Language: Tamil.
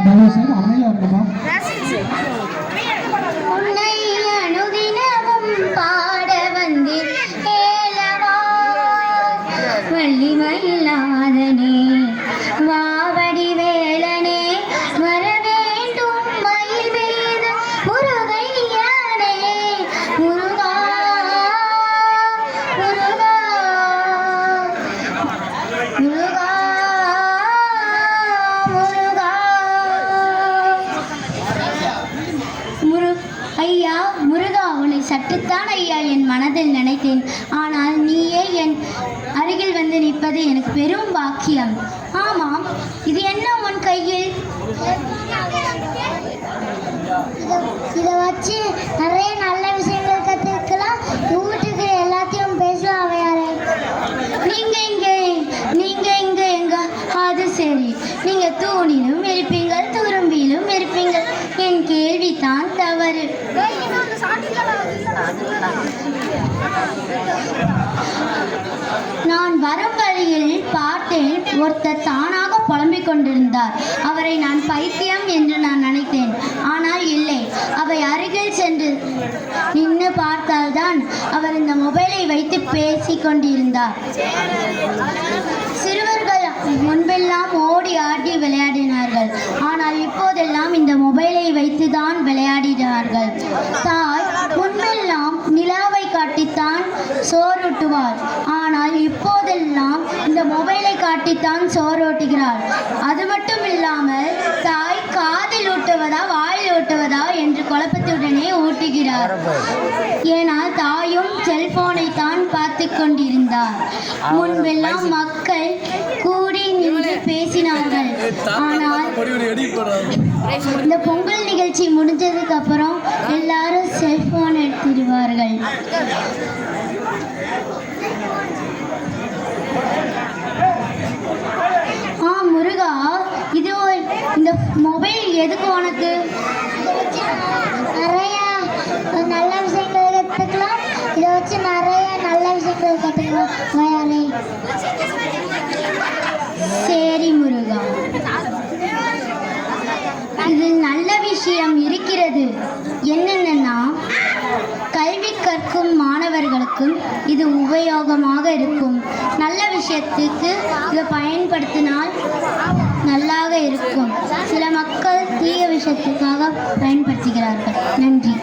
தயவு செய்து அமைதியாக இருக்கணுமா? உன்னை அனுதினமும் பாட வந்தேன் ஏலவா வள்ளிமயிலாதனே வாவடி வேலனே வர வேண்டும் மயில் மீது முருகையனே முருகா முருகா முருகா ஐயா முருகா, உன்னை சற்றுத்தான் ஐயா என் மனதில் நினைத்தேன். ஆனால் நீயே என் அருகில் வந்து நிற்பது எனக்கு பெரும் பாக்கியம். ஆமாம், இது என்ன உன் கையில்? இதை வச்சு நிறைய நல்ல விஷயங்கள் கற்றுக்கலாம். வீட்டுக்கு எல்லாத்தையும் பேசலாம். அவையாரே, நீங்க இங்க எங்க? அது சரி, நீங்க தூணிலும் இருப்பீங்கள், துரும்பிலும் இருப்பீங்கள். என் கேள்விதான் தவறு. நான் வரும் வழியில் பார்த்தேன், ஒருத்தர் தானாக புலம்பிக் கொண்டிருந்தார். அவரை நான் பைத்தியம் என்று நான் நினைத்தேன். ஆனால் இல்லை, அவை அருகில் சென்று நின்று பார்த்தால்தான் அவர் இந்த மொபைலை வைத்து பேசிக் கொண்டிருந்தார். சிறுவர்கள் முன்பெல்லாம் ஓடி ஆடி விளையாடினார்கள். ஆனால் இப்போதெல்லாம் இந்த மொபைலை வைத்துதான் விளையாடினார்கள். தாய் முன்பெல்லாம் நிலாவை காட்டித்தான் சோறூட்டுவார். ஆனால் இப்போதெல்லாம் இந்த மொபைலை காட்டித்தான் சோறூட்டுகிறார். அது மட்டும் இல்லாமல் தாய் காதில் ஊட்டுவதா வாயில் ஊட்டுவதா என்று குழப்பத்துடனே ஊட்டுகிறார். ஏனால் தாயும் செல்போனை தான் பார்த்து கொண்டிருந்தார். முன்பெல்லாம் மக்கள் கூடி நின்று பேசினார்கள். ஆனால் இந்த பொங்கல் நிகழ்ச்சி முடிஞ்சதுக்கு அப்புறம் எல்லாரும் செல்போன் எடுத்துடுவார்கள். முருகா, இது இந்த மொபைல் எதுக்கு உனக்கு? நிறைய நல்ல விஷயங்கள் கற்றுக்கலாம். இதை வச்சு நிறைய நல்ல விஷயங்கள் கற்றுக்கலாம். சரி முருகா, இதில் நல்ல விஷயம் இருக்கிறது. என்னென்னா, கல்வி கற்கும் மாணவர்களுக்கும் இது உபயோகமாக இருக்கும். நல்ல விஷயத்துக்கு இதை பயன்படுத்தினால் நல்லாக இருக்கும். சில மக்கள் தீய விஷயத்துக்காக பயன்படுத்துகிறார்கள். நன்றி.